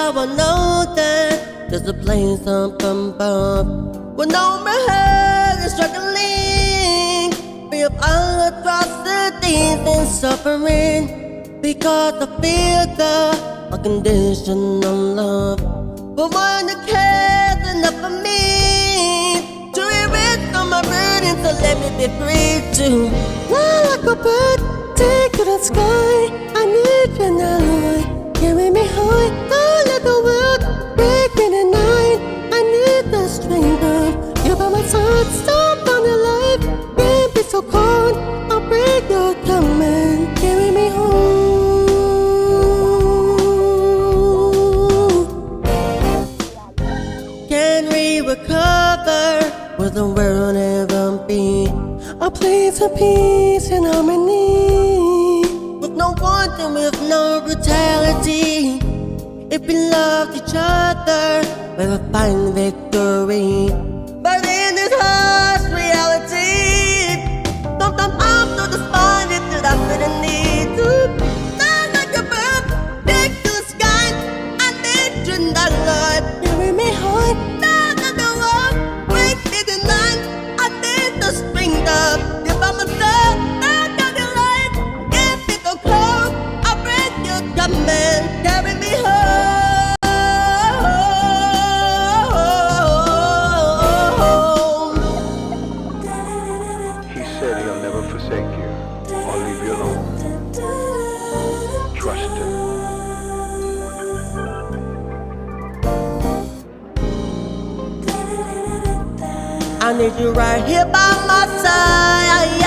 now I know that there's a place up above where no man is struggling, free of all atrocities and suffering, because I feel the unconditional love. But one that cares enough for me to erase all my burdens, so let me be free to fly like a bird, take to the sky. I need you now, Lord, carry me high. Don't let the world break me tonight. I need the strength of you by my side. Stop on your life, can't be so cold. I'll break your command, carry me home. Can we recover? Will the world ever be a place of peace and harmony, with no wanting, with no brutality? If we loved each other, we would find victory. But in this harsh reality, sometimes I'm so despondent that I feel the need to fly like a bird, take to the sky. I need you now, Lord, carry me high. Don't let the world break me tonight. I need the strength of you by my side. Don't let the light, if it's so cold, I'll break your command, carry me home. He said he'll never forsake you or leave you alone. Trust him. I need you right here by my side.